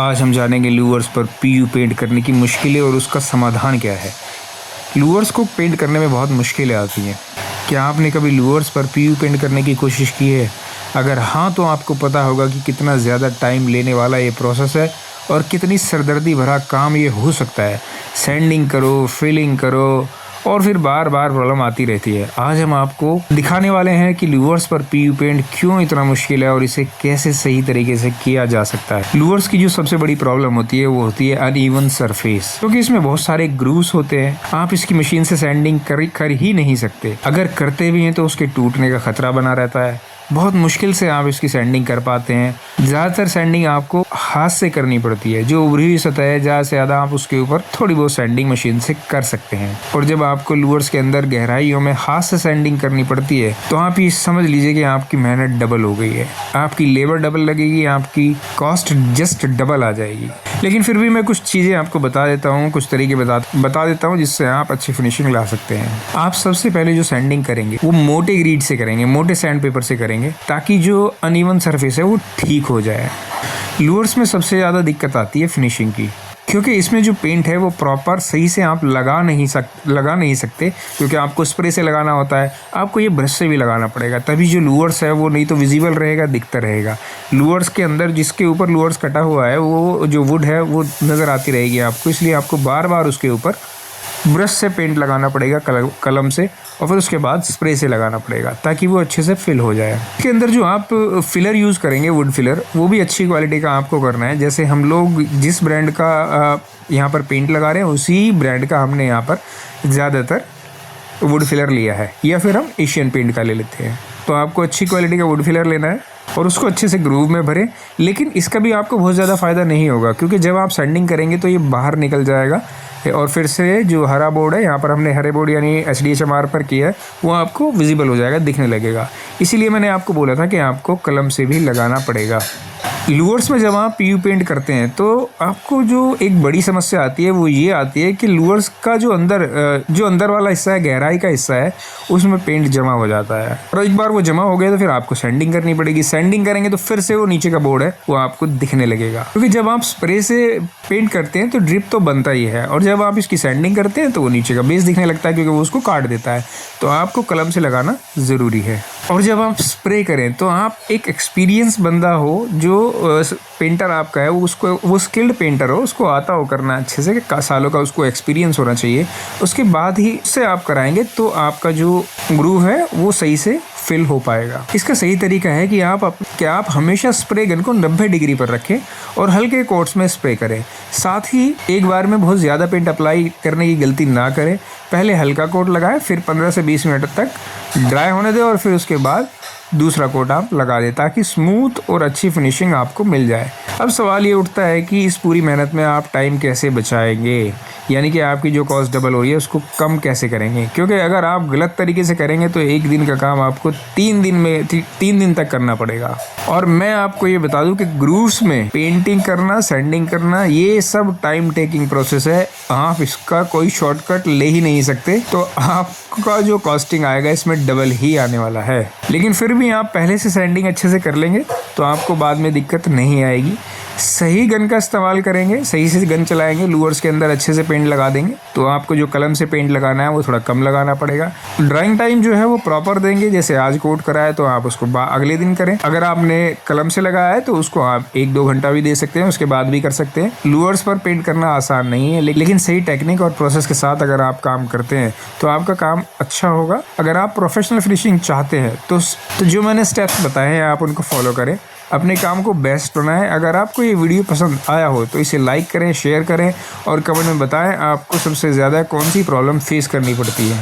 आज हम जानेंगे लूवर्स पर पीयू पेंट करने की मुश्किलें और उसका समाधान क्या है। लूवर्स को पेंट करने में बहुत मुश्किलें आती हैं। क्या आपने कभी लूवर्स पर पीयू पेंट करने की कोशिश की है? अगर हाँ, तो आपको पता होगा कि कितना ज़्यादा टाइम लेने वाला ये प्रोसेस है और कितनी सरदर्दी भरा काम ये हो सकता है। सैंडिंग करो, फिलिंग करो और फिर बार बार प्रॉब्लम आती रहती है। आज हम आपको दिखाने वाले हैं कि लूवर्स पर पीयू पेंट क्यों इतना मुश्किल है और इसे कैसे सही तरीके से किया जा सकता है। लूवर्स की जो सबसे बड़ी प्रॉब्लम होती है वो होती है अनइवन सरफेस, क्योंकि इसमें बहुत सारे ग्रूव्स होते हैं। आप इसकी मशीन से सैंडिंग कर ही नहीं सकते। अगर करते भी हैं तो उसके टूटने का खतरा बना रहता है। बहुत मुश्किल से आप इसकी सैंडिंग कर पाते हैं। ज़्यादातर सैंडिंग आपको हाथ से करनी पड़ती है। जो उभरी हुई सतह है, ज़्यादा से ज़्यादा आप उसके ऊपर थोड़ी बहुत सैंडिंग मशीन से कर सकते हैं। और जब आपको लूवर्स के अंदर गहराइयों में हाथ से सैंडिंग करनी पड़ती है तो आप ये समझ लीजिए कि आपकी मेहनत डबल हो गई है। आपकी लेबर डबल लगेगी, आपकी कॉस्ट जस्ट डबल आ जाएगी। लेकिन फिर भी मैं कुछ चीज़ें आपको बता देता हूँ, कुछ तरीके बता देता हूँ जिससे आप अच्छी फिनिशिंग ला सकते हैं। आप सबसे पहले जो सैंडिंग करेंगे वो मोटे ग्रीड से करेंगे, मोटे सैंड पेपर से करेंगे, ताकि जो अनइवन सरफेस है वो ठीक हो जाए। लूवर्स में सबसे ज़्यादा दिक्कत आती है फिनिशिंग की, क्योंकि इसमें जो पेंट है वो प्रॉपर सही से आप लगा नहीं सकते, क्योंकि आपको स्प्रे से लगाना होता है। आपको ये ब्रश से भी लगाना पड़ेगा, तभी जो लूवर्स है वो नहीं तो विजिबल रहेगा, दिखता रहेगा। लूवर्स के अंदर जिसके ऊपर लूवर्स कटा हुआ है वो जो वुड है वो नज़र आती रहेगी आपको, इसलिए आपको बार बार उसके ऊपर ब्रश से पेंट लगाना पड़ेगा, कलम से, और फिर उसके बाद स्प्रे से लगाना पड़ेगा ताकि वो अच्छे से फिल हो जाए। इसके अंदर जो आप फिलर यूज़ करेंगे, वुड फिलर, वो भी अच्छी क्वालिटी का आपको करना है। जैसे हम लोग जिस ब्रांड का यहाँ पर पेंट लगा रहे हैं उसी ब्रांड का हमने यहाँ पर ज़्यादातर वुड फिलर लिया है, या फिर हम एशियन पेंट का ले लेते हैं। तो आपको अच्छी क्वालिटी का वुड फिलर लेना है और उसको अच्छे से ग्रूव में भरें। लेकिन इसका भी आपको बहुत ज़्यादा फ़ायदा नहीं होगा, क्योंकि जब आप सैंडिंग करेंगे तो ये बाहर निकल जाएगा और फिर से जो हरा बोर्ड है, यहाँ पर हमने हरे बोर्ड यानी HDHMR पर किया है, वो आपको विजिबल हो जाएगा, दिखने लगेगा। इसीलिए मैंने आपको बोला था कि आपको कलम से भी लगाना पड़ेगा। लूवर्स में जब आप पीयू पेंट करते हैं तो आपको जो एक बड़ी समस्या आती है वो ये आती है कि लूवर्स का जो अंदर वाला हिस्सा है, गहराई का हिस्सा है, उसमें पेंट जमा हो जाता है। और एक बार वो जमा हो गया तो फिर आपको सैंडिंग करनी पड़ेगी। सैंडिंग करेंगे तो फिर से वो नीचे का बोर्ड है वो आपको दिखने लगेगा, क्योंकि जब आप स्प्रे से पेंट करते हैं तो ड्रिप तो बनता ही है, और जब आप इसकी सैंडिंग करते हैं तो वो नीचे का बेस दिखने लगता है, क्योंकि वो उसको काट देता है। तो आपको कलम से लगाना ज़रूरी है। और जब आप स्प्रे करें तो आप एक एक्सपीरियंस बंदा हो, जो पेंटर आपका है वो स्किल्ड पेंटर हो, उसको आता हो करना अच्छे से, सालों का उसको एक्सपीरियंस होना चाहिए। उसके बाद ही उससे आप कराएंगे तो आपका जो ग्रूव है वो सही से फिल हो पाएगा। इसका सही तरीका है कि आप हमेशा स्प्रे गन को 90 डिग्री पर रखें और हल्के कोट्स में स्प्रे करें। साथ ही एक बार में बहुत ज़्यादा पेंट अप्लाई करने की गलती ना करें। पहले हल्का कोट लगाएं, फिर 15 से 20 मिनट तक ड्राई होने दें और फिर उसके बाद दूसरा कोट आप लगा दें, ताकि स्मूथ और अच्छी फिनिशिंग आपको मिल जाए। अब सवाल ये उठता है कि इस पूरी मेहनत में आप टाइम कैसे बचाएंगे, यानी कि आपकी जो कॉस्ट डबल हो रही है उसको कम कैसे करेंगे। क्योंकि अगर आप गलत तरीके से करेंगे तो एक दिन का काम आपको 3 दिन तक करना पड़ेगा। और मैं आपको ये बता दूं कि ग्रूव्स में पेंटिंग करना, सैंडिंग करना, ये सब टाइम टेकिंग प्रोसेस है। आप इसका कोई शॉर्टकट ले ही नहीं सकते, तो आपका जो कॉस्टिंग आएगा इसमें डबल ही आने वाला है। लेकिन फिर भी आप पहले से सैंडिंग अच्छे से कर लेंगे तो आपको बाद में दिक्कत नहीं आएगी। सही गन का इस्तेमाल करेंगे, सही से गन चलाएंगे, लूवर्स के अंदर अच्छे से पेंट लगा देंगे तो आपको जो कलम से पेंट लगाना है वो थोड़ा कम लगाना पड़ेगा। ड्राइंग टाइम जो है वो प्रॉपर देंगे। जैसे आज कोट करा है तो आप उसको अगले दिन करें। अगर आपने कलम से लगाया है तो उसको आप 1-2 घंटा भी दे सकते हैं, उसके बाद भी कर सकते हैं। लूवर्स पर पेंट करना आसान नहीं है, लेकिन सही टेक्निक और प्रोसेस के साथ अगर आप काम करते हैं तो आपका काम अच्छा होगा। अगर आप प्रोफेशनल फिनिशिंग चाहते हैं तो जो मैंने स्टेप्स बताए हैं आप उनको फॉलो करें, अपने काम को बेस्ट बनाएं। अगर आपको ये वीडियो पसंद आया हो तो इसे लाइक करें, शेयर करें और कमेंट में बताएं आपको सबसे ज़्यादा कौन सी प्रॉब्लम फेस करनी पड़ती है।